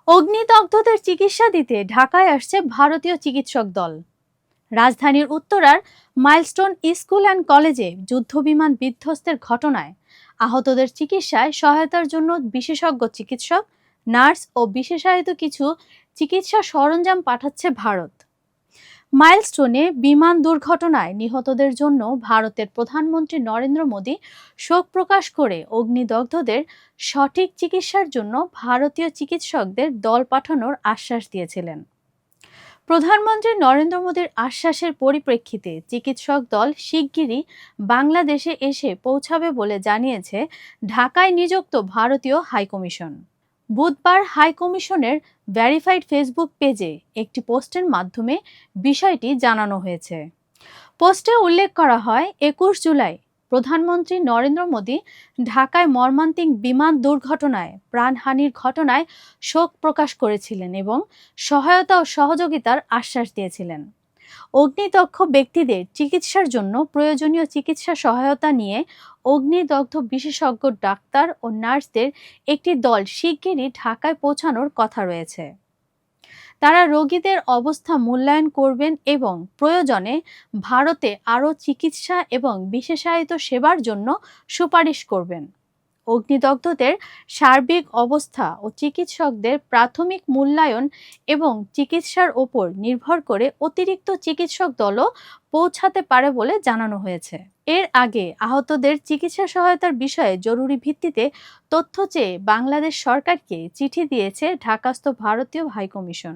অগ্নিদগ্ধদের চিকিৎসা দিতে ঢাকায় আসছে ভারতীয় চিকিৎসক দল। রাজধানীর উত্তরার মাইলস্টোন স্কুল অ্যান্ড কলেজে যুদ্ধবিমান বিধ্বস্তের ঘটনায় আহতদের চিকিৎসায় সহায়তার জন্য বিশেষজ্ঞ চিকিৎসক, নার্স ও বিশেষায়িত কিছু চিকিৎসা সরঞ্জাম পাঠাচ্ছে ভারত। মাইলস্টোনে বিমান দুর্ঘটনায় নিহতদের জন্য ভারতের প্রধানমন্ত্রী নরেন্দ্র মোদী শোক প্রকাশ করে অগ্নিদগ্ধদের সঠিক চিকিৎসার জন্য ভারতীয় চিকিৎসকদের দল পাঠানোর আশ্বাস দিয়েছিলেন। প্রধানমন্ত্রী নরেন্দ্র মোদীর আশ্বাসের পরিপ্রেক্ষিতে চিকিৎসক দল শিগগিরই বাংলাদেশে এসে পৌঁছাবে বলে জানিয়েছে ঢাকায় নিযুক্ত ভারতীয় হাইকমিশন। বুধবার হাইকমিশনের ভেরিফাইড ফেসবুক পেজে একটি পোস্টের মাধ্যমে বিষয়টি জানানো হয়েছে। পোস্টে উল্লেখ করা হয়, 21 জুলাই প্রধানমন্ত্রী নরেন্দ্র মোদী ঢাকায় মর্মান্তিক বিমান দুর্ঘটনায় প্রাণহানির ঘটনায় শোক প্রকাশ করেছিলেন এবং সহায়তা ও সহযোগিতার আশ্বাস দিয়েছিলেন। অগ্নিদগ্ধ ব্যক্তিদের চিকিৎসার জন্য প্রয়োজনীয় চিকিৎসা সহায়তা নিয়ে অগ্নিদগ্ধ বিশেষজ্ঞ ডাক্তার ও নার্সদের একটি দল শিগগিরই ঢাকায় পৌঁছানোর কথা রয়েছে। তারা রোগীদের অবস্থা মূল্যায়ন করবেন এবং প্রয়োজনে ভারতে আরও চিকিৎসা এবং বিশেষায়িত সেবার জন্য সুপারিশ করবেন। অগ্নিদগ্ধদের সার্বিক অবস্থা ও চিকিৎসকদের প্রাথমিক মূল্যায়ন এবং চিকিৎসার ওপর নির্ভর করে অতিরিক্ত চিকিৎসক দলও পৌঁছাতে পারে বলে জানানো হয়েছে। এর আগে আহতদের চিকিৎসা সহায়তার বিষয়ে জরুরি ভিত্তিতে তথ্য চেয়ে বাংলাদেশ সরকারকে চিঠি দিয়েছে ঢাকাস্থ ভারতীয় হাইকমিশন।